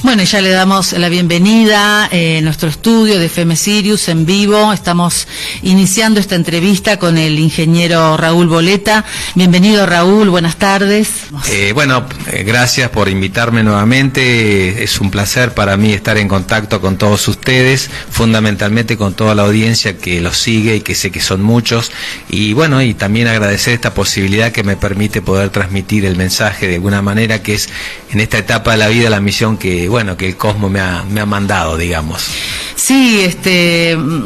Bueno, ya le damos la bienvenida en nuestro estudio de FM Sirius en vivo. Estamos iniciando esta entrevista con el ingeniero Raúl Boleta. Bienvenido, Raúl, buenas tardes. Gracias por invitarme nuevamente. Es un placer para mí estar en contacto con todos ustedes, fundamentalmente con toda la audiencia que los sigue y que sé que son muchos. Y bueno, y también agradecer esta posibilidad que me permite poder transmitir el mensaje de alguna manera, que es en esta etapa de la vida la misión que el Cosmo me ha mandado, digamos. Sí,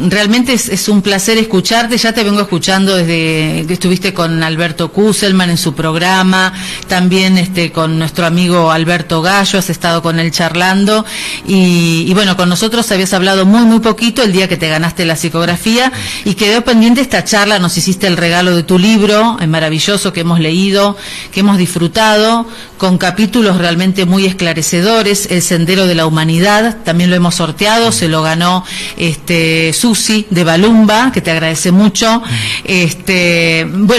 realmente es un placer escucharte. Ya te vengo escuchando desde que estuviste con Alberto Kusselman en su programa, también con nuestro amigo Alberto Gallo, has estado con él charlando, y bueno, con nosotros habías hablado muy poquito el día que te ganaste la psicografía, y quedó pendiente esta charla. Nos hiciste el regalo de tu libro, maravilloso, que hemos leído, que hemos disfrutado, con capítulos realmente muy esclarecedores. El Sendero de la Humanidad, también lo hemos sorteado, se lo ganó Susi de Balumba, que te agradece mucho.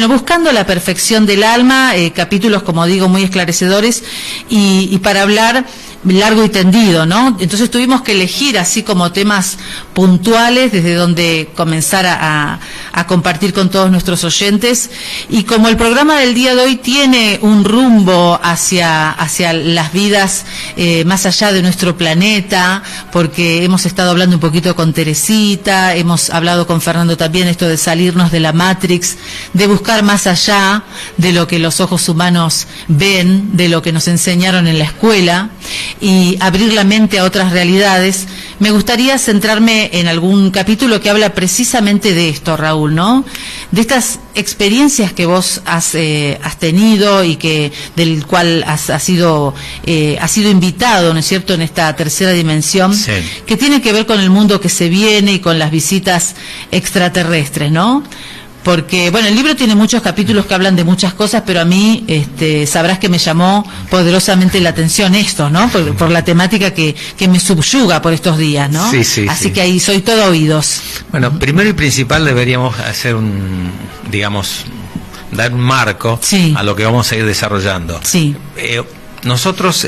Buscando la perfección del alma, capítulos, como digo, muy esclarecedores, y para hablar largo y tendido, ¿no? Entonces tuvimos que elegir así como temas puntuales desde donde comenzar a compartir con todos nuestros oyentes, y como el programa del día de hoy tiene un rumbo hacia las vidas más allá de nuestro planeta, porque hemos estado hablando un poquito con Teresita, hemos hablado con Fernando también, esto de salirnos de la Matrix, de buscar más allá de lo que los ojos humanos ven, de lo que nos enseñaron en la escuela, y abrir la mente a otras realidades. Me gustaría centrarme en algún capítulo que habla precisamente de esto, Raúl, ¿no? De estas experiencias que vos has tenido y del cual has sido invitado, ¿no es cierto?, en esta tercera dimensión, sí, que tiene que ver con el mundo que se viene y con las visitas extraterrestres, ¿no? Porque, el libro tiene muchos capítulos que hablan de muchas cosas, pero a mí, sabrás que me llamó poderosamente la atención esto, ¿no? Por la temática que me subyuga por estos días, ¿no? Sí. Así que ahí soy todo oídos. Bueno, primero y principal deberíamos hacer dar un marco, sí, a lo que vamos a ir desarrollando. Sí. Nosotros,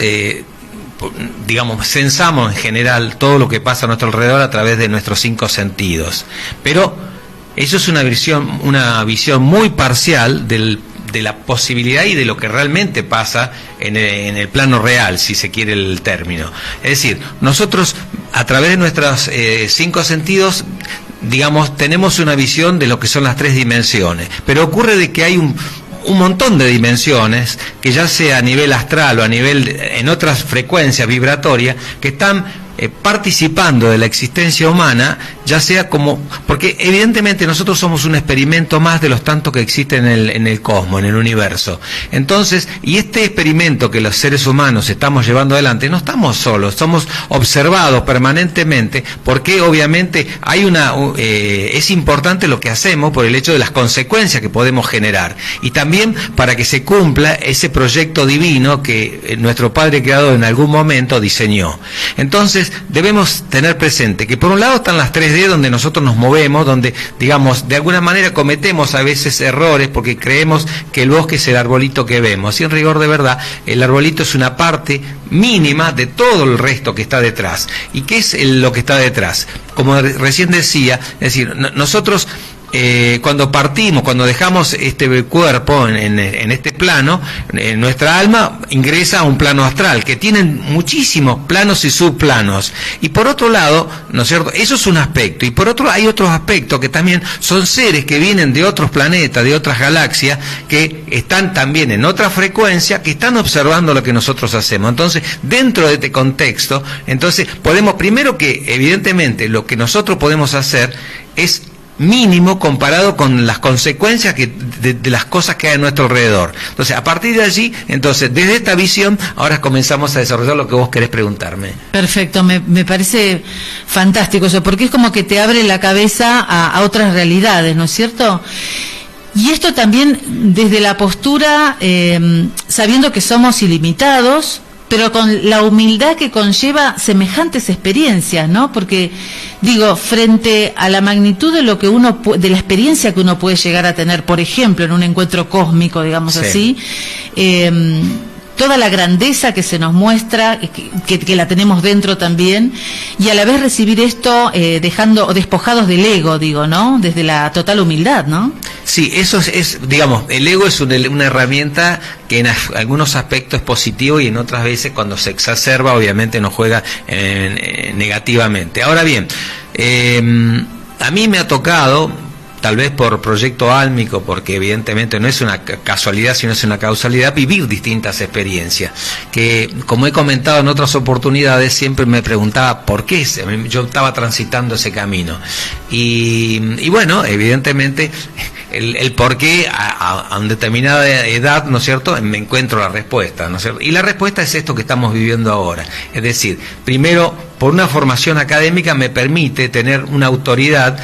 sensamos en general todo lo que pasa a nuestro alrededor a través de nuestros 5 sentidos, pero eso es una visión muy parcial de la posibilidad y de lo que realmente pasa en el plano real, si se quiere el término. Es decir, nosotros a través de nuestros 5 sentidos, tenemos una visión de lo que son las 3 dimensiones, pero ocurre de que hay un montón de dimensiones, que ya sea a nivel astral o en otras frecuencias vibratorias, que están participando de la existencia humana, ya sea porque evidentemente nosotros somos un experimento más de los tantos que existen en el cosmos, en el universo. Entonces, y este experimento que los seres humanos estamos llevando adelante, no estamos solos, somos observados permanentemente, porque obviamente es importante lo que hacemos por el hecho de las consecuencias que podemos generar, y también para que se cumpla ese proyecto divino que nuestro Padre Creador en algún momento diseñó. Entonces, debemos tener presente que por un lado están las 3D, donde nosotros nos movemos, donde, de alguna manera cometemos a veces errores porque creemos que el bosque es el arbolito que vemos, y en rigor de verdad el arbolito es una parte mínima de todo el resto que está detrás. ¿Y qué es lo que está detrás? Como recién decía, es decir, nosotros cuando dejamos este cuerpo en este plano, nuestra alma ingresa a un plano astral, que tiene muchísimos planos y subplanos. Y por otro lado, ¿no es cierto?, eso es un aspecto. Y por otro hay otros aspectos que también son seres que vienen de otros planetas, de otras galaxias, que están también en otra frecuencia, que están observando lo que nosotros hacemos. Entonces, dentro de este contexto, podemos, primero que evidentemente lo que nosotros podemos hacer es mínimo comparado con las consecuencias de las cosas que hay a nuestro alrededor. Entonces, a partir de allí, desde esta visión, ahora comenzamos a desarrollar lo que vos querés preguntarme. Perfecto, me parece fantástico eso, porque es como que te abre la cabeza a otras realidades, ¿no es cierto? Y esto también desde la postura, sabiendo que somos ilimitados, pero con la humildad que conlleva semejantes experiencias, ¿no? Porque, frente a la magnitud de lo que de la experiencia que uno puede llegar a tener, por ejemplo, en un encuentro cósmico, digamos, sí, así, toda la grandeza que se nos muestra, que la tenemos dentro también, y a la vez recibir esto despojados del ego, digo, ¿no? Desde la total humildad, ¿no? Sí, eso es digamos, el ego es una herramienta que en algunos aspectos es positivo y en otras veces cuando se exacerba obviamente nos juega negativamente. Ahora bien, a mí me ha tocado, tal vez por proyecto álmico, porque evidentemente no es una casualidad, sino es una causalidad, vivir distintas experiencias, que como he comentado en otras oportunidades, siempre me preguntaba por qué yo estaba transitando ese camino. Y bueno, evidentemente el por qué a una determinada edad, ¿no es cierto?, me encuentro la respuesta, ¿no es cierto? Y la respuesta es esto que estamos viviendo ahora. Es decir, primero, por una formación académica me permite tener una autoridad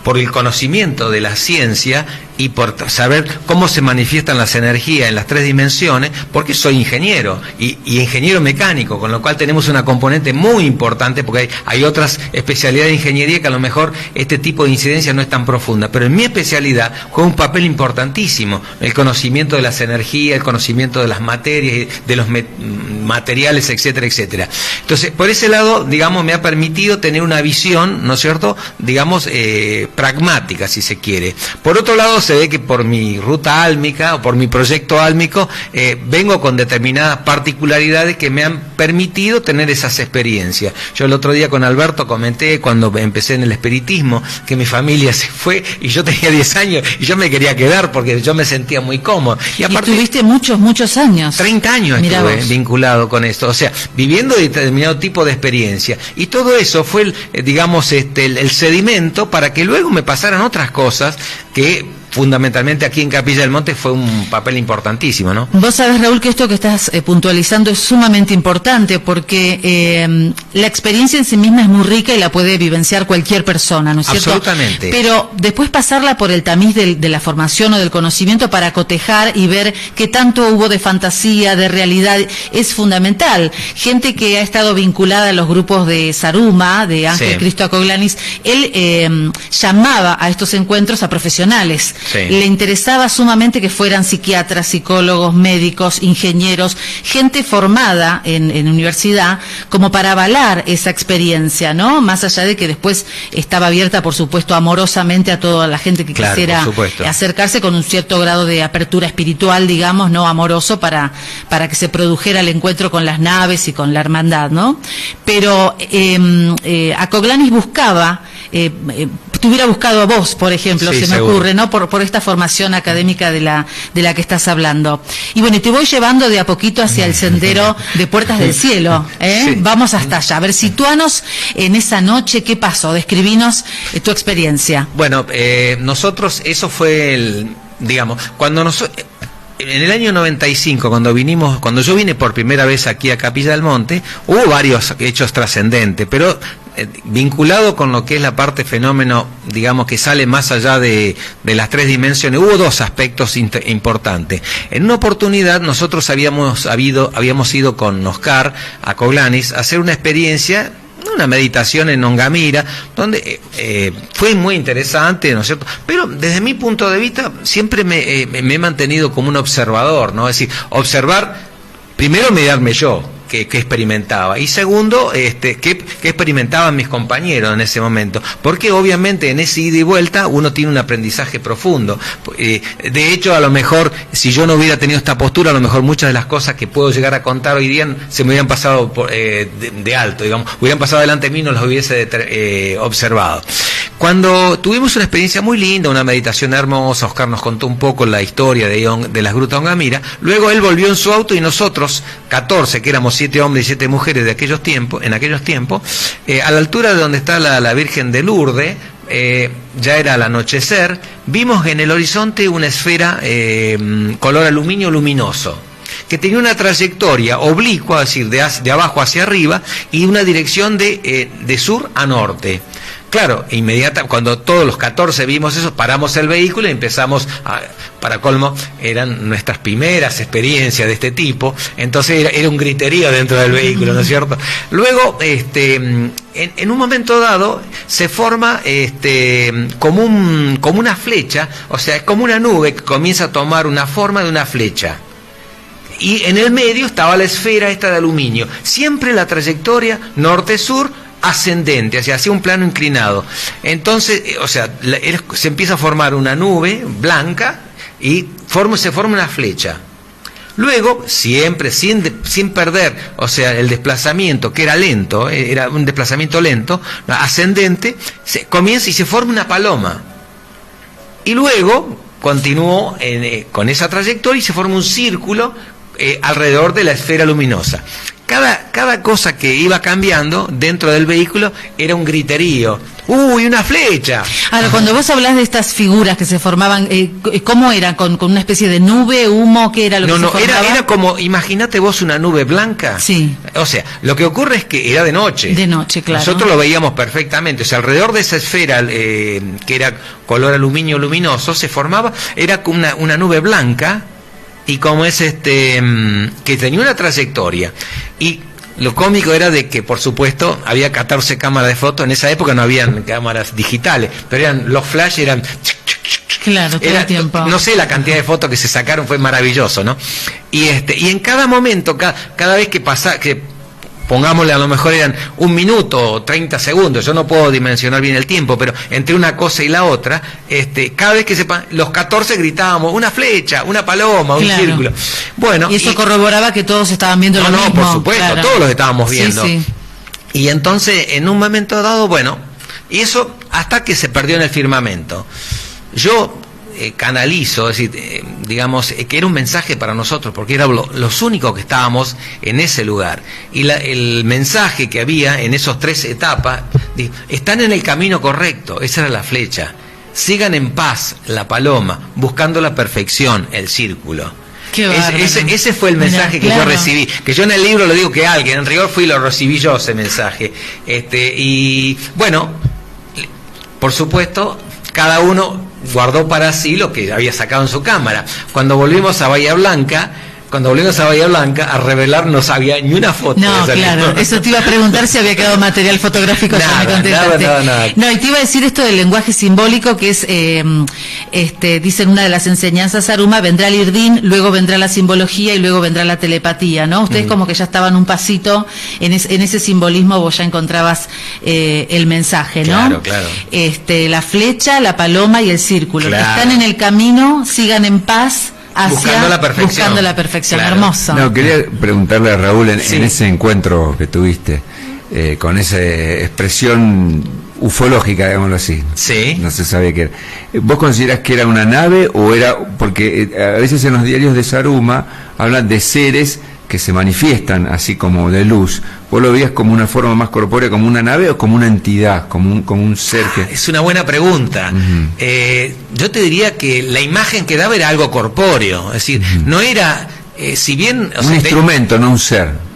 por el conocimiento de la ciencia y por saber cómo se manifiestan las energías en las 3 dimensiones, porque soy ingeniero y ingeniero mecánico, con lo cual tenemos una componente muy importante, porque hay otras especialidades de ingeniería que a lo mejor este tipo de incidencia no es tan profunda, pero en mi especialidad juega un papel importantísimo, el conocimiento de las energías, el conocimiento de las materias, de los materiales, etcétera, etcétera. Entonces, por ese lado, digamos, me ha permitido tener una visión, ¿no es cierto?, digamos, pragmática, si se quiere. Por otro lado, se ve que por mi ruta álmica o por mi proyecto álmico vengo con determinadas particularidades que me han permitido tener esas experiencias. Yo el otro día con Alberto comenté, cuando empecé en el espiritismo, que mi familia se fue y yo tenía 10 años y yo me quería quedar porque yo me sentía muy cómodo. Y aparte, tuviste muchos años. 30 años estuve vinculado con esto, o sea, viviendo determinado tipo de experiencia. Y todo eso fue, digamos, el sedimento para que luego me pasaran otras cosas que fundamentalmente aquí en Capilla del Monte fue un papel importantísimo, ¿no? Vos sabés, Raúl, que esto que estás puntualizando es sumamente importante porque la experiencia en sí misma es muy rica y la puede vivenciar cualquier persona, ¿no es cierto? Absolutamente. Pero después pasarla por el tamiz de la formación o del conocimiento para cotejar y ver qué tanto hubo de fantasía, de realidad, es fundamental. Gente que ha estado vinculada a los grupos de Saruma, de Ángel Cristo Acoglanis, él llamaba a estos encuentros a profesionales. Sí. Le interesaba sumamente que fueran psiquiatras, psicólogos, médicos, ingenieros, gente formada en universidad, como para avalar esa experiencia, ¿no? Más allá de que después estaba abierta, por supuesto, amorosamente a toda la gente que quisiera acercarse con un cierto grado de apertura espiritual, digamos, no amoroso, para que se produjera el encuentro con las naves y con la hermandad, ¿no? Pero Acoglanis buscaba, te hubiera buscado a vos, por ejemplo, se me ocurre, ¿no? Por esta formación académica de la que estás hablando. Y bueno, y te voy llevando de a poquito hacia el sendero de Puertas del Cielo, ¿eh? Sí. Vamos hasta allá. A ver, situanos en esa noche, ¿qué pasó? Describinos tu experiencia. Bueno, nosotros, eso fue digamos, en el año 95, cuando yo vine por primera vez aquí a Capilla del Monte, hubo varios hechos trascendentes, pero vinculado con lo que es la parte fenómeno, digamos, que sale más allá de las 3 dimensiones, hubo 2 aspectos importantes. En una oportunidad nosotros habíamos ido con Oscar Acoglanis a hacer una experiencia, una meditación en Ongamira, donde fue muy interesante, ¿no es cierto? Pero desde mi punto de vista siempre me he mantenido como un observador, ¿no? Es decir, observar, primero mirarme yo, que experimentaba, y segundo, que experimentaban mis compañeros en ese momento, porque obviamente en ese ida y vuelta uno tiene un aprendizaje profundo. De hecho, a lo mejor, si yo no hubiera tenido esta postura, a lo mejor muchas de las cosas que puedo llegar a contar hoy día se me hubieran pasado de alto, digamos, hubieran pasado delante de mí y no los hubiese observado. Cuando tuvimos una experiencia muy linda, una meditación hermosa, Oscar nos contó un poco la historia de las grutas Ongamira, luego él volvió en su auto y nosotros, 14, que éramos 7 hombres y 7 mujeres en aquellos tiempos, a la altura de donde está la Virgen de Lourdes, ya era al anochecer, vimos en el horizonte una esfera color aluminio luminoso, que tenía una trayectoria oblicua, es decir, de abajo hacia arriba, y una dirección de sur a norte. Claro, cuando todos los 14 vimos eso, paramos el vehículo y empezamos para colmo, eran nuestras primeras experiencias de este tipo, entonces era un griterío dentro del vehículo, ¿no es cierto? Luego, en un momento dado, se forma como una flecha, o sea, es como una nube que comienza a tomar una forma de una flecha. y en el medio estaba la esfera esta de aluminio. Siempre la trayectoria norte-sur ascendente, hacia un plano inclinado. Entonces, se empieza a formar una nube blanca y se forma una flecha. Luego, siempre sin perder, el desplazamiento, que era lento, era un desplazamiento lento, ascendente, comienza y se forma una paloma. Y luego continuó con esa trayectoria y se forma un círculo alrededor de la esfera luminosa. Cada cosa que iba cambiando dentro del vehículo era un griterío. ¡Uy, una flecha! Ahora, cuando vos hablás de estas figuras que se formaban, ¿cómo eran? ¿Con una especie de nube, humo? ¿Qué era lo que se formaba? Era como, imagínate vos una nube blanca. Sí. Lo que ocurre es que era de noche. De noche, claro. Nosotros lo veíamos perfectamente. alrededor de esa esfera, que era color aluminio luminoso, se formaba, era como una nube blanca, y como es que tenía una trayectoria. Y lo cómico era de que, por supuesto, había 14 cámaras de fotos. En esa época no habían cámaras digitales, pero los flash eran... Claro, todo el tiempo. No sé, la cantidad de fotos que se sacaron fue maravilloso, ¿no? Y en cada momento, cada vez que pasaba, pongámosle, a lo mejor eran 1 minuto o 30 segundos, yo no puedo dimensionar bien el tiempo, pero entre una cosa y la otra, cada vez que los 14 gritábamos una flecha, una paloma, un círculo. Bueno, y eso corroboraba que todos estaban viendo lo mismo. No, por supuesto, claro. Todos los estábamos viendo. Sí. Y entonces, en un momento dado, y eso hasta que se perdió en el firmamento. Yo canalizo, es decir, digamos, que era un mensaje para nosotros, porque era los únicos que estábamos en ese lugar. Y el mensaje que había en esas 3 etapas, están en el camino correcto, esa era la flecha. Sigan en paz, la paloma, buscando la perfección, el círculo. Ese fue el mensaje que yo recibí, que yo en el libro lo digo que alguien, en rigor lo recibí yo ese mensaje. Y bueno, por supuesto, cada uno guardó para sí lo que había sacado en su cámara. Cuando volvimos a Bahía Blanca, a revelar no había ni una foto. No, claro, eso te iba a preguntar si había quedado material fotográfico. Nada. No, y te iba a decir esto del lenguaje simbólico, que es, dicen una de las enseñanzas Saruma, vendrá el Irdín, luego vendrá la simbología y luego vendrá la telepatía, ¿no? Ustedes como que ya estaban un pasito en ese simbolismo, vos ya encontrabas el mensaje, ¿no? Claro. La flecha, la paloma y el círculo. Claro. Están en el camino, sigan en paz. Buscando la perfección, claro. Hermoso. No, quería preguntarle a Raúl en ese encuentro que tuviste, con esa expresión ufológica, digámoslo así. Sí. No se sabía qué era. ¿Vos considerás que era una nave o era...? Porque a veces en los diarios de Saruma hablan de seres que se manifiestan así como de luz. ¿Vos lo veías como una forma más corpórea, como una nave o como una entidad, como un ser que...? Es una buena pregunta. Yo te diría que la imagen que daba era algo corpóreo, es decir, no era, si bien... un instrumento, no un ser.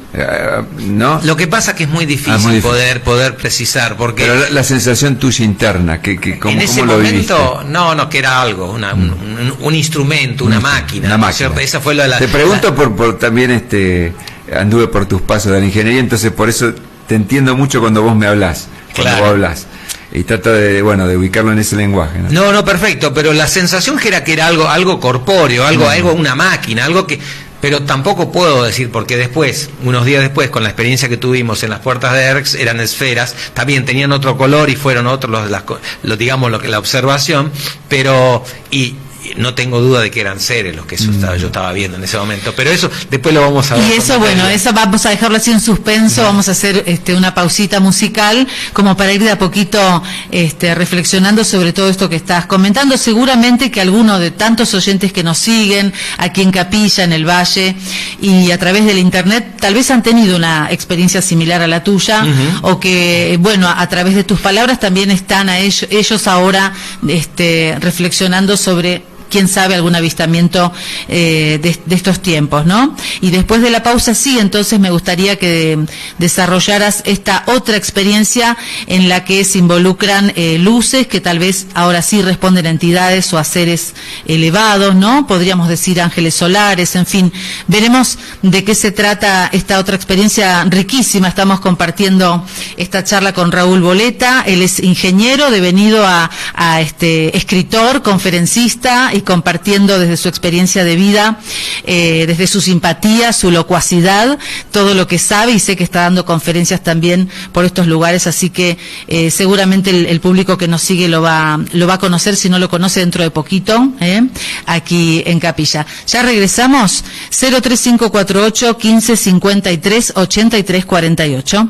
¿No? Lo que pasa que es muy difícil poder precisar, porque... Pero la sensación tuya interna, ¿cómo, en ese cómo lo momento, viviste? No, que era algo, un instrumento, una máquina. Una máquina. Esa fue la... Te pregunto por también, anduve por tus pasos de la ingeniería, entonces por eso te entiendo mucho cuando vos me hablás, cuando vos hablás. Y trato de ubicarlo en ese lenguaje, ¿no? No, perfecto, pero la sensación que era algo corpóreo, algo, una máquina, algo que... Pero tampoco puedo decir, porque después, unos días después, con la experiencia que tuvimos en las puertas de ERCS, eran esferas, también tenían otro color y fueron otros la observación, pero no tengo duda de que eran seres los que yo estaba viendo en ese momento, pero eso después lo vamos a ver. Y eso, eso vamos a dejarlo así en suspenso, vamos a hacer una pausita musical como para ir de a poquito reflexionando sobre todo esto que estás comentando. Seguramente que alguno de tantos oyentes que nos siguen aquí en Capilla, en el Valle y a través del internet, tal vez han tenido una experiencia similar a la tuya, o que a través de tus palabras también están ellos ahora reflexionando sobre, quién sabe, algún avistamiento de estos tiempos, ¿no? Y después de la pausa, sí, entonces me gustaría que desarrollaras esta otra experiencia en la que se involucran luces que tal vez ahora sí responden a entidades o a seres elevados, ¿no? Podríamos decir ángeles solares, en fin. Veremos de qué se trata esta otra experiencia riquísima. Estamos compartiendo esta charla con Raúl Boleta. Él es ingeniero, devenido a escritor, conferencista y y compartiendo desde su experiencia de vida, desde su simpatía, su locuacidad, todo lo que sabe, y sé que está dando conferencias también por estos lugares, así que seguramente el público que nos sigue lo va a conocer, si no lo conoce dentro de poquito, aquí en Capilla. Ya regresamos, 03548 1553 8348.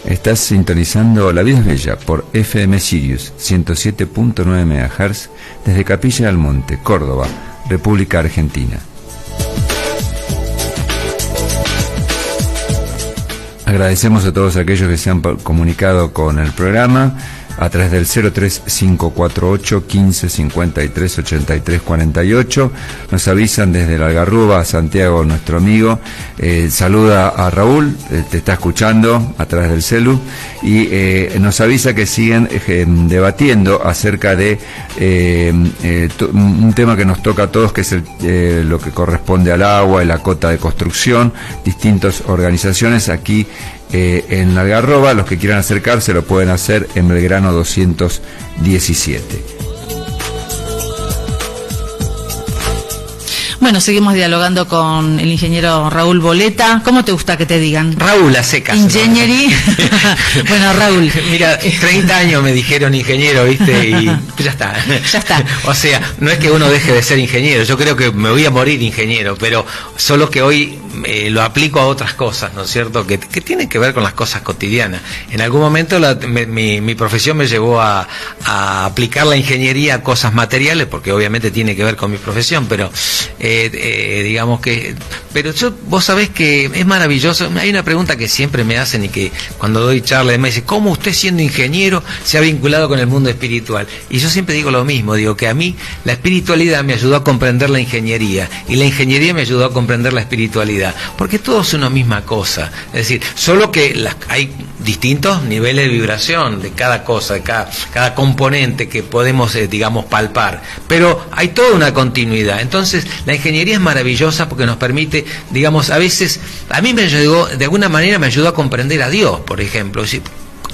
Estás sintonizando La Vida es Bella por FM Sirius 107.9 MHz desde Capilla del Monte, Córdoba, República Argentina. Agradecemos a todos aquellos que se han comunicado con el programa a través del 03548 1553 8348. Nos avisan desde la Algarroba, Santiago, nuestro amigo, saluda a Raúl, te está escuchando a través del celu, y nos avisa que siguen debatiendo acerca de un tema que nos toca a todos, que es lo que corresponde al agua y la cota de construcción. Distintas organizaciones aquí en la Algarroba, los que quieran acercarse lo pueden hacer en Belgrano 217. Bueno, seguimos dialogando con el ingeniero Raúl Boleta. ¿Cómo te gusta que te digan? Raúl a secas. Ingeniería. Bueno, Raúl. Mira, 30 años me dijeron ingeniero, ¿viste? Y ya está. Ya está. O sea, no es que uno deje de ser ingeniero. Yo creo que me voy a morir ingeniero, pero solo que hoy lo aplico a otras cosas, ¿no es cierto? Que tienen que ver con las cosas cotidianas. En algún momento mi profesión me llevó a aplicar la ingeniería a cosas materiales, porque obviamente tiene que ver con mi profesión, pero digamos que... Pero vos sabés que es maravilloso. Hay una pregunta que siempre me hacen y que cuando doy charlas me dicen, ¿cómo usted siendo ingeniero se ha vinculado con el mundo espiritual? Y yo siempre digo lo mismo, digo que a mí la espiritualidad me ayudó a comprender la ingeniería y la ingeniería me ayudó a comprender la espiritualidad, porque todo es una misma cosa. Es decir, solo que hay distintos niveles de vibración de cada cosa, de cada componente que podemos, digamos, palpar, pero hay toda una continuidad. Entonces, la ingeniería es maravillosa porque nos permite, digamos, a veces, a mí me ayudó, de alguna manera me ayudó a comprender a Dios, por ejemplo. Es decir,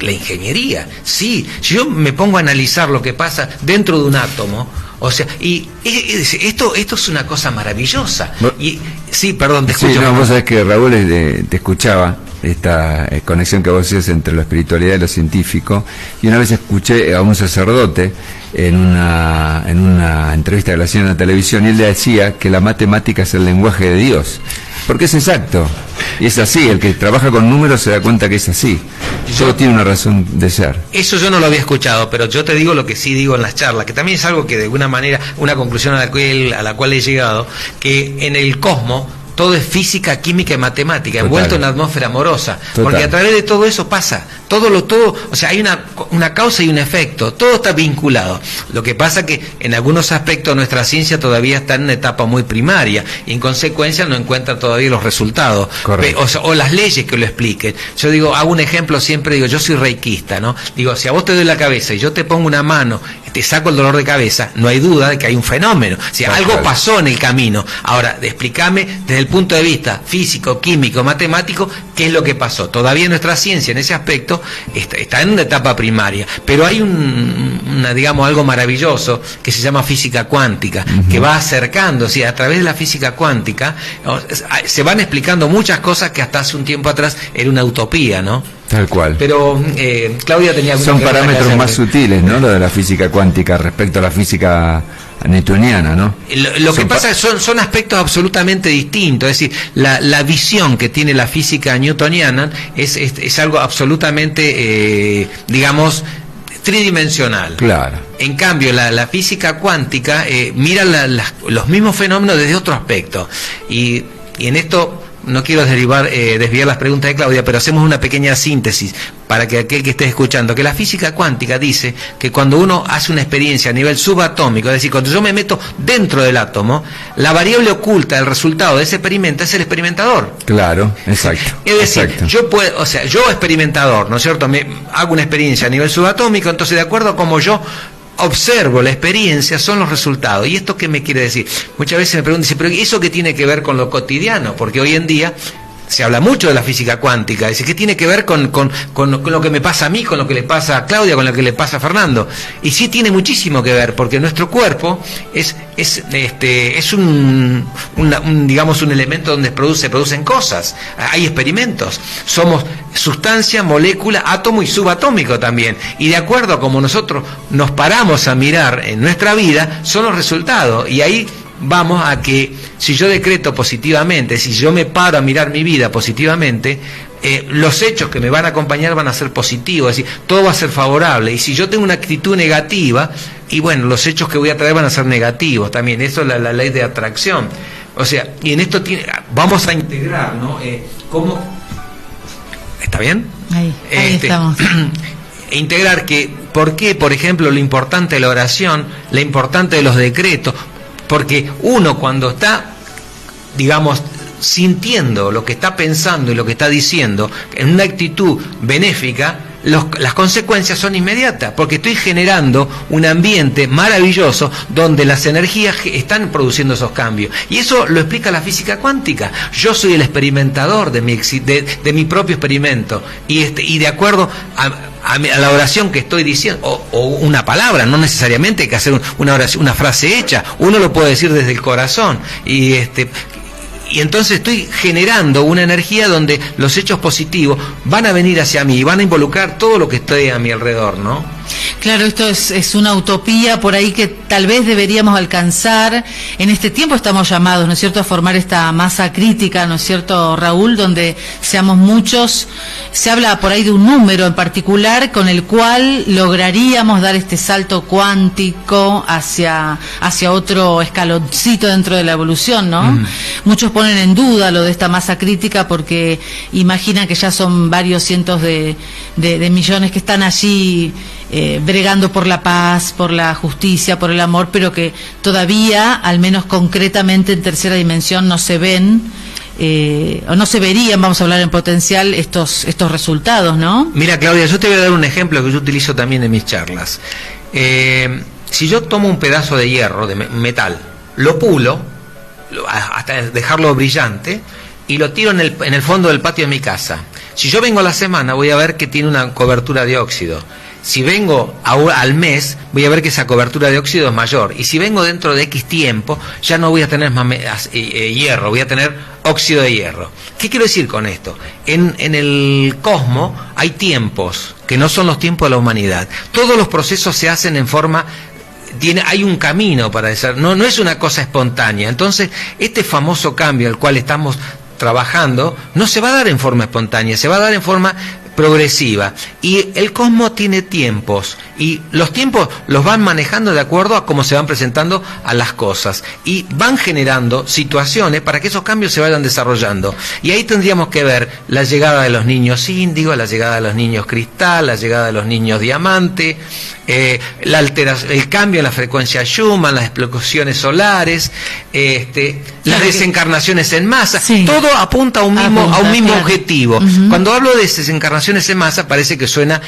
la ingeniería, sí, si yo me pongo a analizar lo que pasa dentro de un átomo, o sea, y esto es una cosa maravillosa. Y sí, perdón, te escucho. Sí, no, vos sabés que Raúl te escuchaba esta conexión que vos hacías entre la espiritualidad y lo científico, y una vez escuché a un sacerdote en una entrevista que le hacían en la televisión, y él le decía que la matemática es el lenguaje de Dios, porque es exacto, y es así. El que trabaja con números se da cuenta que es así, todo tiene una razón de ser. Eso yo no lo había escuchado, pero yo te digo lo que sí digo en las charlas, que también es algo que de alguna manera, una conclusión a la cual he llegado, que en el cosmos todo es física, química y matemática, envuelto en la atmósfera amorosa. Total. Porque a través de todo eso pasa, o sea, hay una causa y un efecto, todo está vinculado. Lo que pasa que en algunos aspectos nuestra ciencia todavía está en una etapa muy primaria, y en consecuencia no encuentra todavía los resultados, o las leyes que lo expliquen. Yo digo, hago un ejemplo siempre, digo, yo soy reikista, ¿no? Digo, si a vos te doy la cabeza y yo te pongo una mano, te saco el dolor de cabeza, no hay duda de que hay un fenómeno, o sea, algo pasó en el camino. Ahora, explícame desde el punto de vista físico, químico, matemático, qué es lo que pasó. Todavía nuestra ciencia en ese aspecto está en una etapa primaria, pero hay digamos, algo maravilloso que se llama física cuántica, que va acercando, o sea, a través de la física cuántica se van explicando muchas cosas que hasta hace un tiempo atrás era una utopía, ¿no? Tal cual. Pero Claudia tenía... Son parámetros más sutiles, ¿no? Lo de la física cuántica respecto a la física newtoniana, ¿no? Lo que pasa es que son aspectos absolutamente distintos. Es decir, la visión que tiene la física newtoniana es algo absolutamente, digamos, tridimensional. Claro. En cambio, la física cuántica mira los mismos fenómenos desde otro aspecto. Y en esto... No quiero desviar las preguntas de Claudia, pero hacemos una pequeña síntesis para que aquel que esté escuchando, que la física cuántica dice que cuando uno hace una experiencia a nivel subatómico, es decir, cuando yo me meto dentro del átomo, la variable oculta del resultado de ese experimento es el experimentador. Claro, exacto. Es decir, exacto. Yo experimentador, ¿no es cierto? Hago una experiencia a nivel subatómico, entonces de acuerdo a como yo observo la experiencia, son los resultados. ¿Y esto qué me quiere decir? Muchas veces me preguntan, pero ¿eso qué tiene que ver con lo cotidiano? Porque hoy en día se habla mucho de la física cuántica. Dice, ¿qué tiene que ver con lo que me pasa a mí, con lo que le pasa a Claudia, con lo que le pasa a Fernando? Y sí tiene muchísimo que ver, porque nuestro cuerpo es digamos, un elemento donde se producen cosas. Hay experimentos. Somos sustancia, molécula, átomo y subatómico también. Y de acuerdo a como nosotros nos paramos a mirar en nuestra vida, son los resultados. Y ahí vamos a que si yo decreto positivamente, si yo me paro a mirar mi vida positivamente, los hechos que me van a acompañar van a ser positivos, es decir, todo va a ser favorable. Y si yo tengo una actitud negativa, y bueno, los hechos que voy a traer van a ser negativos también. Eso es la ley de atracción. O sea, y en esto vamos a integrar, ¿no? ¿Cómo? ¿Está bien? Ahí estamos. Integrar que, ¿por qué, por ejemplo, lo importante de la oración, lo importante de los decretos? Porque uno cuando está, digamos, sintiendo lo que está pensando y lo que está diciendo en una actitud benéfica, las consecuencias son inmediatas, porque estoy generando un ambiente maravilloso donde las energías están produciendo esos cambios. Y eso lo explica la física cuántica. Yo soy el experimentador de mi propio experimento, y de acuerdo a la oración que estoy diciendo, o una palabra, no necesariamente hay que hacer una oración, una frase hecha, uno lo puede decir desde el corazón, y entonces estoy generando una energía donde los hechos positivos van a venir hacia mí y van a involucrar todo lo que esté a mi alrededor, ¿no? Claro, esto es una utopía por ahí que tal vez deberíamos alcanzar. En este tiempo estamos llamados, ¿no es cierto?, a formar esta masa crítica, ¿no es cierto, Raúl?, donde seamos muchos. Se habla por ahí de un número en particular con el cual lograríamos dar este salto cuántico hacia otro escaloncito dentro de la evolución, ¿no? Muchos ponen en duda lo de esta masa crítica porque imaginan que ya son varios cientos de millones que están allí bregando por la paz, por la justicia, por el amor, pero que todavía, al menos concretamente en tercera dimensión, no se ven o no se verían, vamos a hablar en potencial, estos resultados, ¿no? Mira, Claudia, yo te voy a dar un ejemplo que yo utilizo también en mis charlas. Si yo tomo un pedazo de hierro, de metal, lo pulo hasta dejarlo brillante y lo tiro en el fondo del patio de mi casa. Si yo vengo a la semana, voy a ver que tiene una cobertura de óxido. Si vengo al mes, voy a ver que esa cobertura de óxido es mayor. Y si vengo dentro de X tiempo, ya no voy a tener más hierro, voy a tener óxido de hierro. ¿Qué quiero decir con esto? En el cosmos hay tiempos que no son los tiempos de la humanidad. Todos los procesos se hacen en forma... hay un camino para hacer, no es una cosa espontánea. Entonces, este famoso cambio al cual estamos trabajando no se va a dar en forma espontánea, se va a dar en forma progresiva, y el cosmos tiene tiempos, y los tiempos los van manejando de acuerdo a cómo se van presentando a las cosas, y van generando situaciones para que esos cambios se vayan desarrollando. Y ahí tendríamos que ver la llegada de los niños índigo, la llegada de los niños cristal, la llegada de los niños diamante, el cambio en la frecuencia Schumann, las explosiones solares, las desencarnaciones en masa, sí. Todo apunta a un mismo objetivo. Cuando hablo de desencarnaciones en masa parece que suena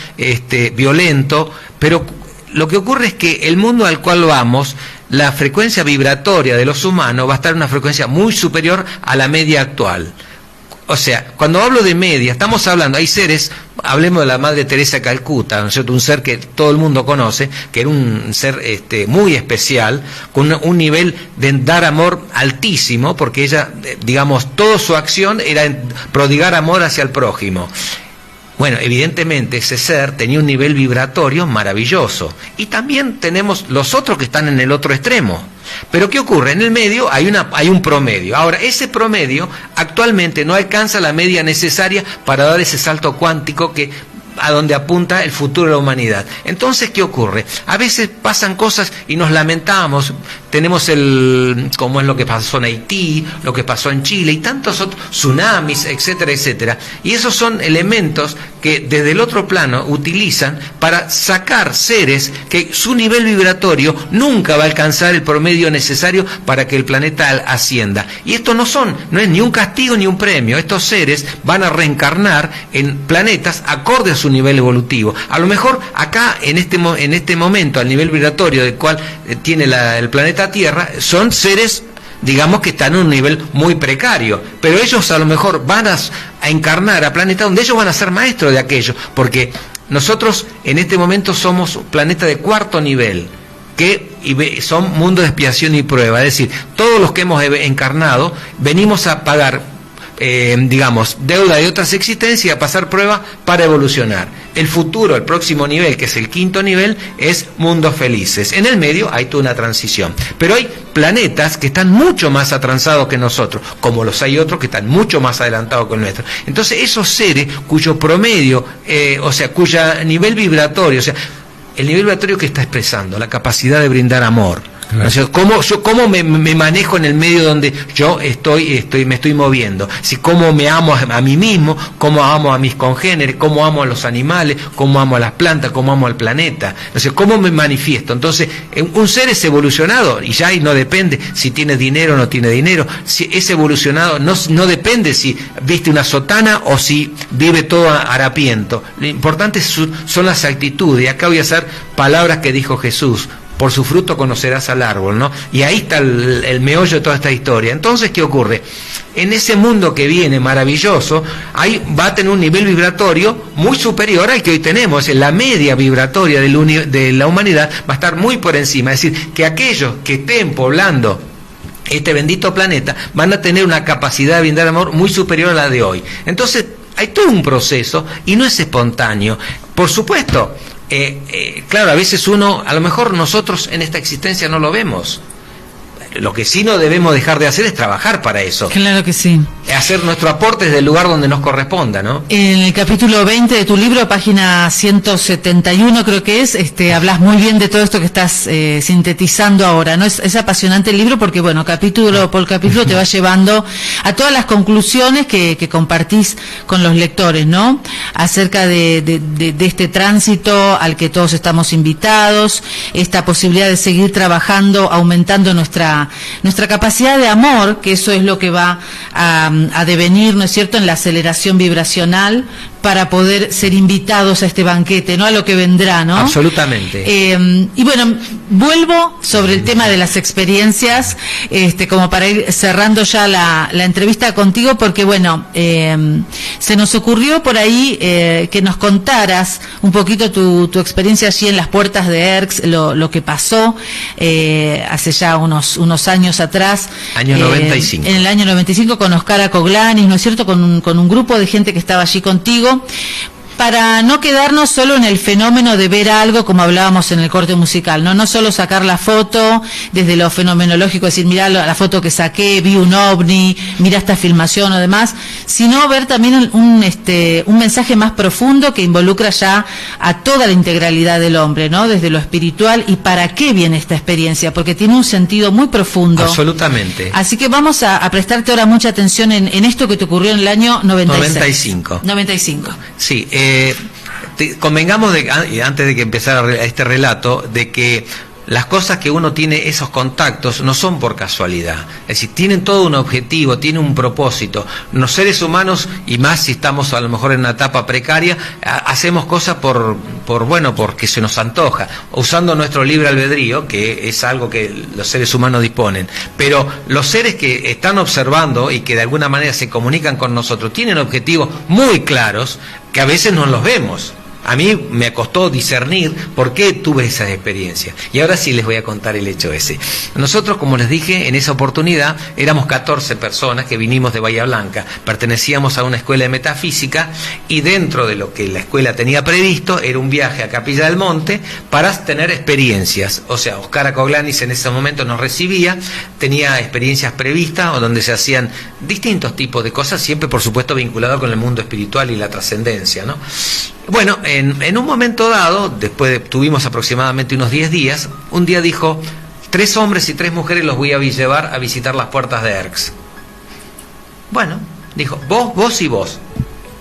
violento, pero lo que ocurre es que el mundo al cual vamos, la frecuencia vibratoria de los humanos va a estar en una frecuencia muy superior a la media actual. O sea, cuando hablo de media, estamos hablando, hay seres, hablemos de la Madre Teresa de Calcuta, ¿no es cierto?, un ser que todo el mundo conoce, que era un ser muy especial, con un nivel de dar amor altísimo, porque ella, digamos, toda su acción era prodigar amor hacia el prójimo. Bueno, evidentemente ese ser tenía un nivel vibratorio maravilloso. Y también tenemos los otros que están en el otro extremo. Pero ¿qué ocurre? En el medio hay un promedio. Ahora, ese promedio actualmente no alcanza la media necesaria para dar ese salto cuántico a donde apunta el futuro de la humanidad. Entonces, ¿qué ocurre? A veces pasan cosas y nos lamentamos. Tenemos como es lo que pasó en Haití, lo que pasó en Chile y tantos otros tsunamis, etcétera, etcétera. Y esos son elementos que desde el otro plano utilizan para sacar seres que su nivel vibratorio nunca va a alcanzar el promedio necesario para que el planeta ascienda. Y esto no es ni un castigo ni un premio. Estos seres van a reencarnar en planetas acorde a su nivel evolutivo. A lo mejor acá, en este momento, al nivel vibratorio del cual tiene el planeta Tierra, son seres, digamos, que están en un nivel muy precario, pero ellos a lo mejor van a encarnar a planetas donde ellos van a ser maestros de aquello, porque nosotros en este momento somos planeta de 4º nivel, que son mundo de expiación y prueba, es decir, todos los que hemos encarnado venimos a pagar digamos, deuda de otras existencias y a pasar prueba para evolucionar. El futuro, el próximo nivel, que es el 5º nivel, es mundos felices. En el medio hay toda una transición. Pero hay planetas que están mucho más atrasados que nosotros, como los hay otros que están mucho más adelantados que el nuestro. Entonces, esos seres cuyo promedio, o sea, cuya nivel vibratorio, o sea, el nivel vibratorio que está expresando, la capacidad de brindar amor. Claro. O sea, ¿cómo me manejo en el medio donde yo me estoy moviendo? Si cómo me amo a mí mismo, cómo amo a mis congéneres, cómo amo a los animales, cómo amo a las plantas, cómo amo al planeta. O sea, ¿cómo me manifiesto? Entonces, un ser es evolucionado y ya ahí no depende si tiene dinero o no tiene dinero. Si es evolucionado, no depende si viste una sotana o si vive todo harapiento. Lo importante son las actitudes. Y acá voy a hacer palabras que dijo Jesús. Por su fruto conocerás al árbol, ¿no? Y ahí está el meollo de toda esta historia. Entonces, ¿qué ocurre? En ese mundo que viene maravilloso, ahí va a tener un nivel vibratorio muy superior al que hoy tenemos. La media vibratoria de la humanidad va a estar muy por encima. Es decir, que aquellos que estén poblando este bendito planeta van a tener una capacidad de brindar amor muy superior a la de hoy. Entonces, hay todo un proceso y no es espontáneo. Por supuesto, claro, a veces a lo mejor nosotros en esta existencia no lo vemos. Lo que sí no debemos dejar de hacer es trabajar para eso. Claro que sí. Hacer nuestro aporte desde el lugar donde nos corresponda, ¿no? En el capítulo 20 de tu libro, página 171 creo que hablas muy bien de todo esto que estás sintetizando ahora, ¿no? Es apasionante el libro porque, bueno, capítulo por capítulo te va llevando a todas las conclusiones que compartís con los lectores, ¿no? Acerca de este tránsito al que todos estamos invitados, esta posibilidad de seguir trabajando, aumentando nuestra capacidad de amor, que eso es lo que va a devenir, ¿no es cierto?, en la aceleración vibracional para poder ser invitados a este banquete, ¿no?, a lo que vendrá, ¿no? Absolutamente. Y bueno, vuelvo sobre el tema de las experiencias, como para ir cerrando ya la entrevista contigo, porque bueno, se nos ocurrió por ahí que nos contaras un poquito tu experiencia allí en las puertas de ERX, lo que pasó hace ya unos años atrás. Año 95. En el año 95 con Oscar Acoglanis, ¿no es cierto?, con un grupo de gente que estaba allí contigo, para no quedarnos solo en el fenómeno de ver algo, como hablábamos en el corte musical, no solo sacar la foto desde lo fenomenológico, decir, mirá la foto que saqué, vi un ovni, mirá esta filmación o demás, sino ver también un mensaje más profundo que involucra ya a toda la integralidad del hombre, ¿no?, desde lo espiritual y para qué viene esta experiencia, porque tiene un sentido muy profundo. Absolutamente. Así que vamos a prestarte ahora mucha atención en esto que te ocurrió en el año 95. Sí, convengamos antes de que empezara este relato, de que las cosas que uno tiene, esos contactos, no son por casualidad. Es decir, tienen todo un objetivo, tienen un propósito. Los seres humanos, y más si estamos a lo mejor en una etapa precaria, hacemos cosas porque se nos antoja, usando nuestro libre albedrío, que es algo que los seres humanos disponen. Pero los seres que están observando y que de alguna manera se comunican con nosotros, tienen objetivos muy claros que a veces no los vemos. A mí me costó discernir por qué tuve esas experiencias. Y ahora sí les voy a contar el hecho ese. Nosotros, como les dije, en esa oportunidad éramos 14 personas que vinimos de Bahía Blanca. Pertenecíamos a una escuela de metafísica y dentro de lo que la escuela tenía previsto era un viaje a Capilla del Monte para tener experiencias. O sea, Oscar Acoglanis en ese momento nos recibía, tenía experiencias previstas o donde se hacían distintos tipos de cosas, siempre por supuesto vinculado con el mundo espiritual y la trascendencia, ¿no? Bueno, en un momento dado, tuvimos aproximadamente unos 10 días, un día dijo, 3 hombres y 3 mujeres los voy a llevar a visitar las puertas de ERX. Bueno, dijo, vos y vos,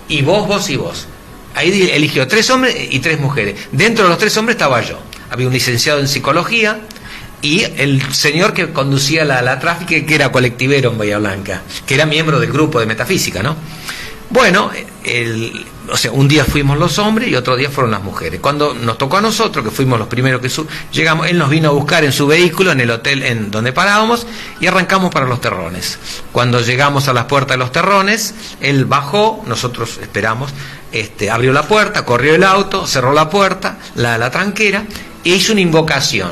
y vos y vos. Ahí eligió 3 hombres y 3 mujeres. Dentro de los 3 hombres estaba yo. Había un licenciado en psicología y el señor que conducía la tráfico, que era colectivero en Bahía Blanca, que era miembro del grupo de metafísica, ¿no? Bueno, o sea, un día fuimos los hombres y otro día fueron las mujeres. Cuando nos tocó a nosotros, que fuimos los primeros que llegamos, él nos vino a buscar en su vehículo, en el hotel en donde parábamos, y arrancamos para Los Terrones. Cuando llegamos a las puertas de Los Terrones, él bajó, nosotros esperamos, abrió la puerta, corrió el auto, cerró la puerta, la tranquera, e hizo una invocación,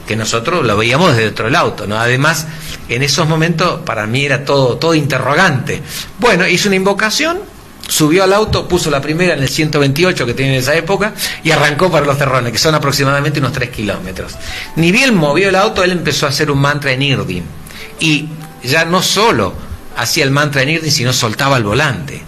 que nosotros lo veíamos desde dentro del auto, ¿no? Además, en esos momentos para mí era todo interrogante. Bueno, hizo una invocación, subió al auto, puso la primera en el 128 que tenía en esa época y arrancó para Los Terrones, que son aproximadamente unos 3 kilómetros. Ni bien movió el auto, él empezó a hacer un mantra en Irdin. Y ya no solo hacía el mantra en Irdin, sino soltaba el volante.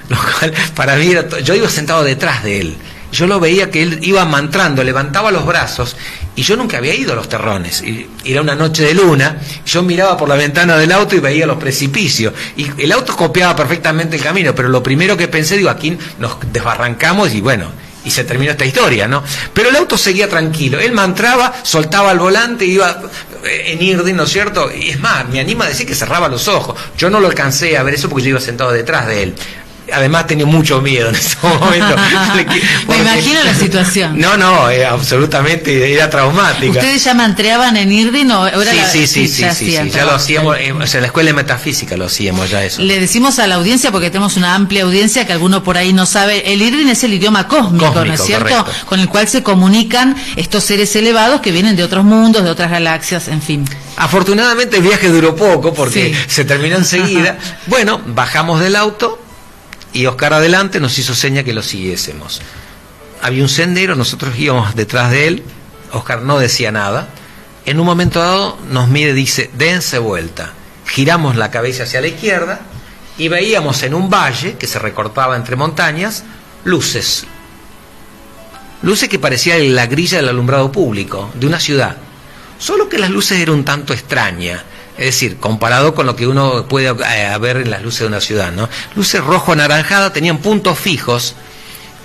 Lo cual para mí era yo iba sentado detrás de él. Yo lo veía que él iba mantrando, levantaba los brazos, y yo nunca había ido a Los Terrones. Era una noche de luna, yo miraba por la ventana del auto y veía los precipicios, y el auto copiaba perfectamente el camino, pero lo primero que pensé, digo, aquí nos desbarrancamos y bueno, y se terminó esta historia, ¿no? Pero el auto seguía tranquilo, él mantraba, soltaba el volante, iba en Irdin, ¿no es cierto? Y es más, me anima a decir que cerraba los ojos. Yo no lo alcancé a ver eso porque yo iba sentado detrás de él. Además tenía mucho miedo en ese momento. Me imagino la situación. No, absolutamente, era traumática. ¿Ustedes ya mantreaban en Irdin o era Sí, ya lo hacíamos, o sea, en la escuela de metafísica lo hacíamos ya eso. Le decimos a la audiencia, porque tenemos una amplia audiencia que alguno por ahí no sabe, el Irdin es el idioma cósmico, ¿no es cierto? Correcto. Con el cual se comunican estos seres elevados que vienen de otros mundos, de otras galaxias, en fin. Afortunadamente el viaje duró poco porque se terminó enseguida. Bueno, bajamos del auto y Oscar adelante nos hizo seña que lo siguiésemos. Había un sendero, nosotros íbamos detrás de él, Oscar no decía nada. En un momento dado nos mide y dice, dense vuelta. Giramos la cabeza hacia la izquierda y veíamos en un valle que se recortaba entre montañas luces. Luces que parecían la grilla del alumbrado público de una ciudad. Solo que las luces eran un tanto extrañas. Es decir, comparado con lo que uno puede ver en las luces de una ciudad, ¿no? Luces rojo-anaranjadas, tenían puntos fijos.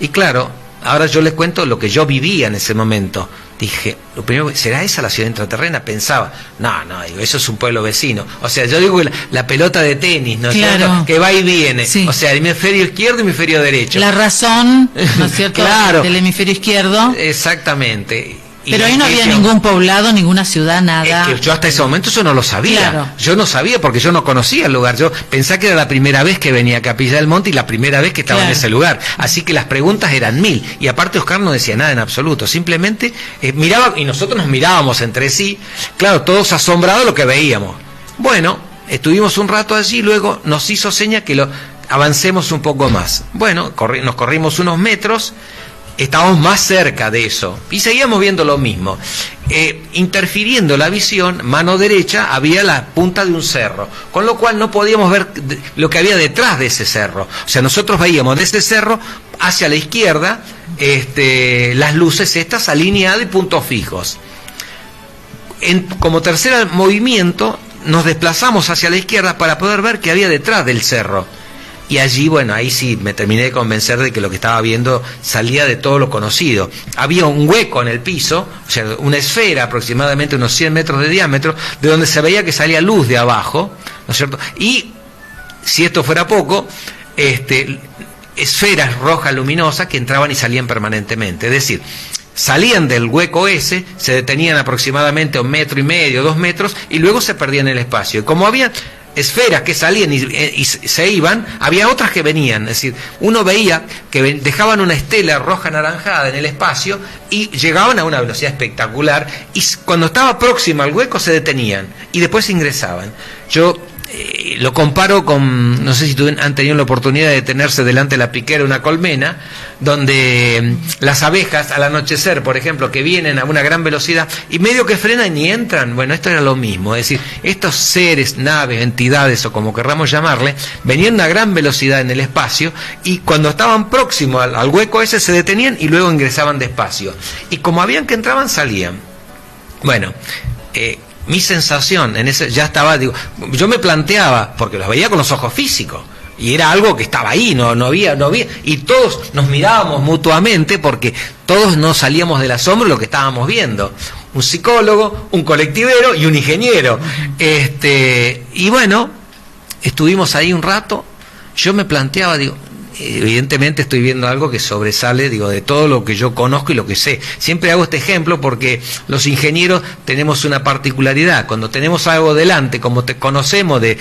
Y claro, ahora yo les cuento lo que yo vivía en ese momento. Dije, lo primero, ¿será esa la ciudad intraterrena? Pensaba, no, digo, eso es un pueblo vecino. O sea, yo digo la pelota de tenis, ¿no es cierto? Que va y viene. Sí. O sea, el hemisferio izquierdo y el hemisferio derecho. La razón, ¿no es cierto? Claro. Del hemisferio izquierdo. Exactamente. Pero ahí no había ningún poblado, ninguna ciudad, nada. Es que yo hasta ese momento eso no lo sabía. Claro. Yo no sabía porque yo no conocía el lugar. Yo pensaba que era la primera vez que venía a Capilla del Monte y la primera vez que estaba en ese lugar. Así que las preguntas eran 1000. Y aparte Oscar no decía nada en absoluto. Simplemente miraba y nosotros nos mirábamos entre sí. Claro, todos asombrados de lo que veíamos. Bueno, estuvimos un rato allí, luego nos hizo seña que avancemos un poco más. Bueno, nos corrimos unos metros. Estábamos más cerca de eso y seguíamos viendo lo mismo. Interfiriendo la visión, mano derecha, había la punta de un cerro, con lo cual no podíamos ver lo que había detrás de ese cerro. O sea, nosotros veíamos de ese cerro hacia la izquierda las luces estas alineadas y puntos fijos. Como tercer movimiento, nos desplazamos hacia la izquierda para poder ver qué había detrás del cerro. Y allí, bueno, ahí sí me terminé de convencer de que lo que estaba viendo salía de todo lo conocido. Había un hueco en el piso, o sea, una esfera aproximadamente unos 100 metros de diámetro, de donde se veía que salía luz de abajo, ¿no es cierto? Y, si esto fuera poco, esferas rojas luminosas que entraban y salían permanentemente. Es decir, salían del hueco ese, se detenían aproximadamente 1,5 metros, 2 metros, y luego se perdían en el espacio. Y como había esferas que salían y se iban, había otras que venían, es decir, uno veía que dejaban una estela roja anaranjada en el espacio y llegaban a una velocidad espectacular y cuando estaba próxima al hueco se detenían y después ingresaban. Yo lo comparo con, no sé si han tenido la oportunidad de detenerse delante de la piquera de una colmena, donde las abejas al anochecer, por ejemplo, que vienen a una gran velocidad y medio que frenan y entran. Bueno, esto era lo mismo, es decir, estos seres, naves, entidades o como querramos llamarle, venían a una gran velocidad en el espacio y cuando estaban próximos al hueco ese se detenían y luego ingresaban despacio. Y como habían que entraban, salían. Bueno, mi sensación en ese ya estaba, digo, yo me planteaba, porque los veía con los ojos físicos, y era algo que estaba ahí, no había, y todos nos mirábamos mutuamente porque todos no salíamos del asombro de lo que estábamos viendo. Un psicólogo, un colectivero y un ingeniero. Y bueno, estuvimos ahí un rato, yo me planteaba, digo, evidentemente estoy viendo algo que sobresale, digo, de todo lo que yo conozco y lo que sé. Siempre hago este ejemplo porque los ingenieros tenemos una particularidad. Cuando tenemos algo delante, como conocemos de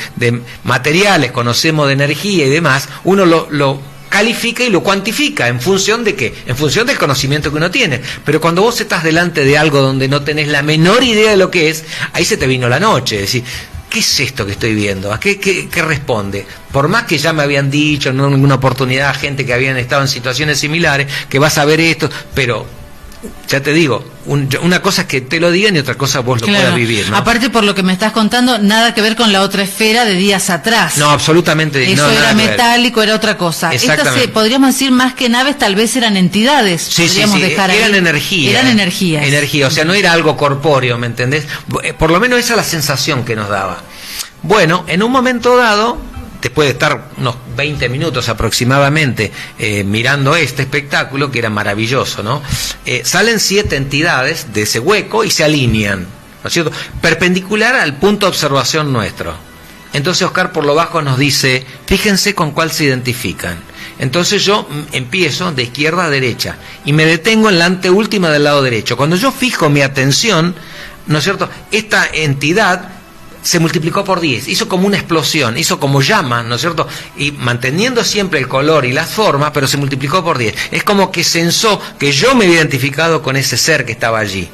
materiales, conocemos de energía y demás, uno lo califica y lo cuantifica. ¿En función de qué? En función del conocimiento que uno tiene. Pero cuando vos estás delante de algo donde no tenés la menor idea de lo que es, ahí se te vino la noche. Es decir, ¿qué es esto que estoy viendo? ¿A qué responde? Por más que ya me habían dicho en alguna oportunidad gente que habían estado en situaciones similares, que vas a ver esto, pero ya te digo, una cosa es que te lo digan y otra cosa vos lo puedas vivir, ¿no? Aparte, por lo que me estás contando, nada que ver con la otra esfera de días atrás. No, absolutamente. Eso era metálico, era otra cosa. Estas, podríamos decir, más que naves, tal vez eran entidades. Sí, dejar eran energía. Eran energías. Energía, o sea, no era algo corpóreo, ¿me entendés? Por lo menos esa es la sensación que nos daba. Bueno, en un momento dado, después de estar unos 20 minutos aproximadamente mirando este espectáculo, que era maravilloso, ¿no? Salen 7 entidades de ese hueco y se alinean, ¿no es cierto? Perpendicular al punto de observación nuestro. Entonces Oscar por lo bajo nos dice, fíjense con cuál se identifican. Entonces yo empiezo de izquierda a derecha y me detengo en la anteúltima del lado derecho. Cuando yo fijo mi atención, ¿no es cierto? Esta entidad se multiplicó por 10, hizo como una explosión, hizo como llama, ¿no es cierto? Y manteniendo siempre el color y la forma, pero se multiplicó por 10. Es como que sensó que yo me había identificado con ese ser que estaba allí.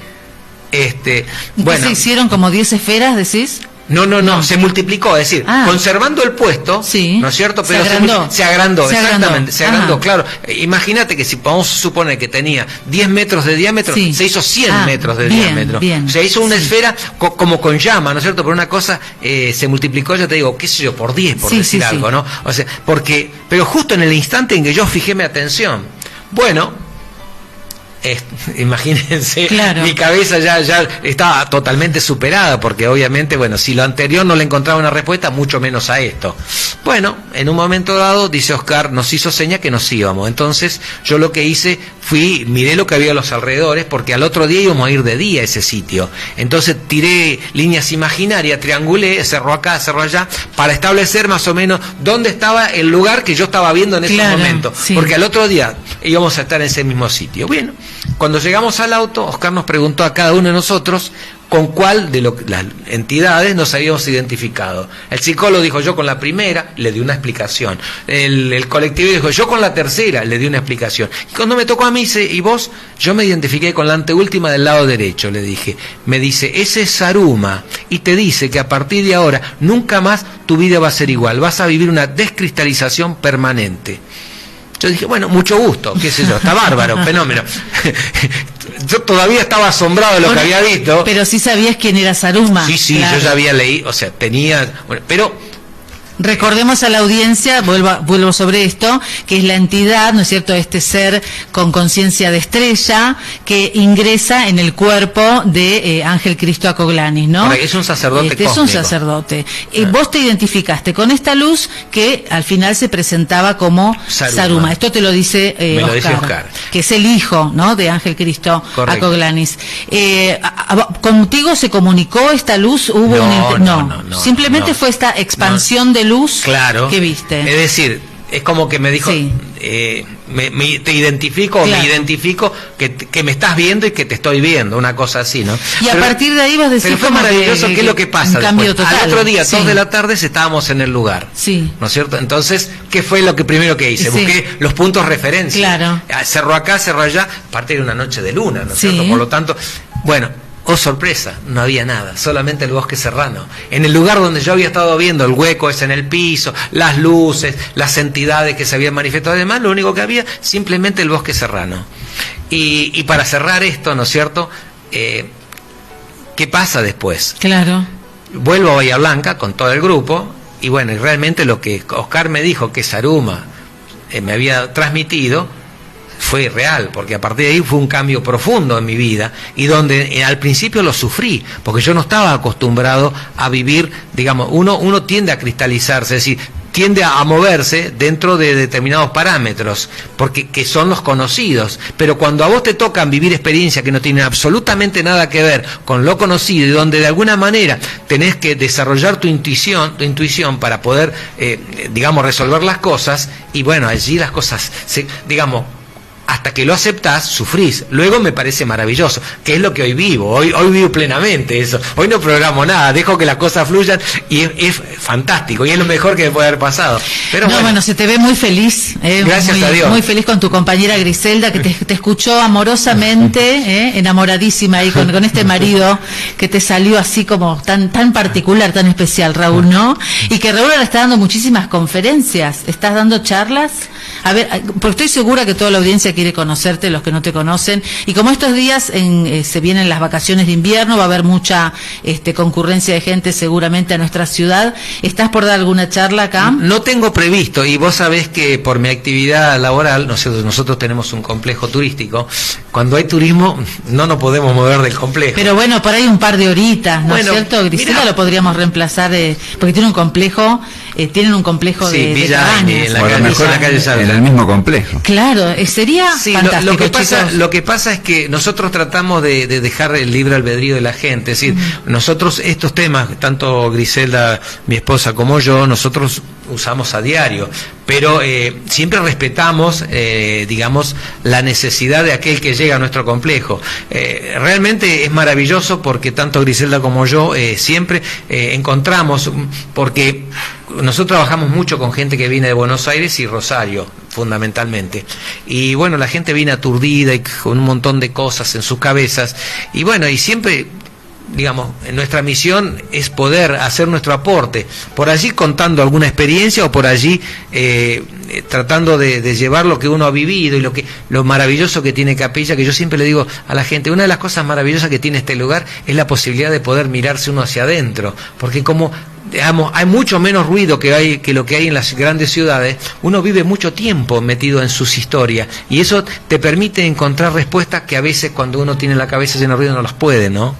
Bueno, ¿se hicieron como 10 esferas, decís? No, se multiplicó, es decir, conservando el puesto, sí, ¿no es cierto? Pero se agrandó, exactamente, se agrandó, claro. Imagínate que si vamos a suponer que tenía 10 metros de diámetro, se hizo 100 metros de diámetro. O sea, hizo una esfera como con llama, ¿no es cierto? Por una cosa se multiplicó, ya te digo, qué sé yo, por 10, por decir algo, ¿no? O sea, pero justo en el instante en que yo fijé mi atención, bueno, imagínense, claro, mi cabeza ya estaba totalmente superada, porque obviamente, bueno, si lo anterior no le encontraba una respuesta, mucho menos a esto. Bueno, en un momento dado, dice Oscar, nos hizo seña que nos íbamos. Entonces yo lo que hice miré lo que había a los alrededores, porque al otro día íbamos a ir de día a ese sitio. Entonces tiré líneas imaginarias, triangulé, cerro acá, cerro allá, para establecer más o menos dónde estaba el lugar que yo estaba viendo en ese momento, porque al otro día íbamos a estar en ese mismo sitio. Bueno, cuando llegamos al auto, Oscar nos preguntó a cada uno de nosotros con cuál de las entidades nos habíamos identificado. El psicólogo dijo, yo con la primera, le di una explicación. El colectivo dijo, yo con la tercera, le di una explicación. Y cuando me tocó a mí, dice, ¿y vos? Yo me identifiqué con la anteúltima del lado derecho, le dije. Me dice, ese es Saruma, y te dice que a partir de ahora nunca más tu vida va a ser igual, vas a vivir una descristalización permanente. Yo dije, bueno, mucho gusto, qué sé yo, está bárbaro, fenómeno. Yo todavía estaba asombrado de lo que había visto. Pero sí sabías quién era Saruma. Sí, claro. Yo ya había leído, o sea, tenía... Bueno, pero... Recordemos a la audiencia, vuelvo sobre esto, que es la entidad, ¿no es cierto?, este ser con conciencia de estrella que ingresa en el cuerpo de Ángel Cristo Acoglanis, ¿no? Es un sacerdote cósmico. Es un sacerdote. Vos te identificaste con esta luz que al final se presentaba como Saruma. Esto te lo dice Oscar, lo dice Oscar, que es el hijo, ¿no?, de Ángel Cristo Acoglanis. ¿Contigo se comunicó esta luz? ¿Hubo no. Simplemente fue esta expansión de luz, claro, que viste. Es decir, es como que me dijo, te identifico, claro, o me identifico que me estás viendo y que te estoy viendo, una cosa así, ¿no? Y a partir de ahí vas a decir, pero fue maravilloso, ¿qué es lo que pasa después? Al otro día, 2 de la tarde, estábamos en el lugar, ¿no es cierto? Entonces, ¿qué fue lo primero que hice? Busqué los puntos de referencia, claro, cerro acá, cerro allá, aparte de una noche de luna, ¿no es cierto? Por lo tanto, bueno, oh sorpresa, no había nada, solamente el bosque serrano. En el lugar donde yo había estado viendo el hueco ese en el piso, las luces, las entidades que se habían manifestado, además, lo único que había, simplemente el bosque serrano. Y para cerrar esto, ¿no es cierto?, ¿qué pasa después? Claro. Vuelvo a Bahía Blanca con todo el grupo, y bueno, y realmente lo que Oscar me dijo que Saruma me había transmitido fue real, porque a partir de ahí fue un cambio profundo en mi vida, y donde al principio lo sufrí, porque yo no estaba acostumbrado a vivir, digamos, uno tiende a cristalizarse, es decir, tiende a moverse dentro de determinados parámetros, porque que son los conocidos. Pero cuando a vos te tocan vivir experiencias que no tienen absolutamente nada que ver con lo conocido y donde de alguna manera tenés que desarrollar tu intuición para poder, digamos, resolver las cosas, y bueno, allí las cosas, digamos, hasta que lo aceptás, sufrís. Luego me parece maravilloso, que es lo que hoy vivo. Hoy vivo plenamente eso. Hoy no programo nada, dejo que las cosas fluyan y es fantástico y es lo mejor que me puede haber pasado. Pero bueno, se te ve muy feliz. Gracias a Dios. Muy feliz con tu compañera Griselda, que te escuchó amorosamente, enamoradísima ahí con este marido que te salió así como tan particular, tan especial, Raúl, ¿no? Y que Raúl ahora está dando muchísimas conferencias. ¿Estás dando charlas? A ver, porque estoy segura que toda la audiencia quiere conocerte, los que no te conocen, y como estos días se vienen las vacaciones de invierno, va a haber mucha concurrencia de gente seguramente a nuestra ciudad. ¿Estás por dar alguna charla acá? No tengo previsto, y vos sabés que por mi actividad laboral, nosotros tenemos un complejo turístico. Cuando hay turismo no nos podemos mover del complejo. Pero bueno, por ahí un par de horitas, ¿no es cierto? Griselda lo podríamos reemplazar, porque tiene un complejo, tienen un complejo sí, de cabañas. En la calle en el mismo complejo. Claro, sería fantástico. Lo que pasa es que nosotros tratamos de dejar el libre albedrío de la gente, es decir, nosotros estos temas, tanto Griselda, mi esposa, como yo, nosotros usamos a diario, pero siempre respetamos, digamos, la necesidad de aquel que llega a nuestro complejo. Realmente es maravilloso porque tanto Griselda como yo siempre encontramos, porque nosotros trabajamos mucho con gente que viene de Buenos Aires y Rosario, fundamentalmente, y bueno, la gente viene aturdida y con un montón de cosas en sus cabezas, y bueno, y siempre, digamos, nuestra misión es poder hacer nuestro aporte, por allí contando alguna experiencia o por allí tratando de llevar lo que uno ha vivido y lo maravilloso que tiene Capilla, que yo siempre le digo a la gente, una de las cosas maravillosas que tiene este lugar es la posibilidad de poder mirarse uno hacia adentro, porque como digamos, hay mucho menos ruido que lo que hay en las grandes ciudades, uno vive mucho tiempo metido en sus historias y eso te permite encontrar respuestas que a veces cuando uno tiene la cabeza llena de ruido no las puede, ¿no?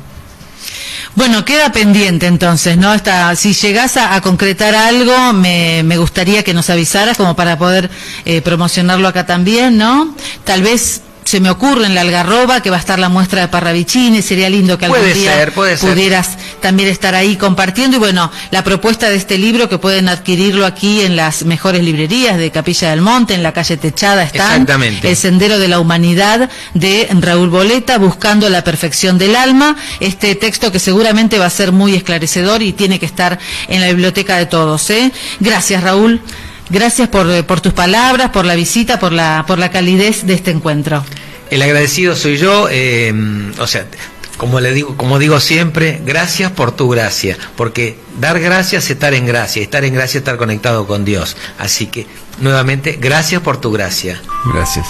Bueno, queda pendiente entonces, ¿no? Si llegás a concretar algo, me gustaría que nos avisaras como para poder promocionarlo acá también, ¿no? Tal vez se me ocurre en la Algarroba que va a estar la muestra de Parravicini, sería lindo que algún día pudieras también estar ahí compartiendo. Y bueno, la propuesta de este libro, que pueden adquirirlo aquí en las mejores librerías de Capilla del Monte, en la calle Techada están. Exactamente. El Sendero de la Humanidad de Raúl Boleta, Buscando la Perfección del Alma, este texto que seguramente va a ser muy esclarecedor y tiene que estar en la biblioteca de todos, ¿eh? Gracias, Raúl. Gracias por tus palabras, por la visita, por la calidez de este encuentro. El agradecido soy yo, o sea, como digo siempre, gracias por tu gracia, porque dar gracias es estar en gracia, estar en gracia es estar conectado con Dios. Así que, nuevamente, gracias por tu gracia. Gracias.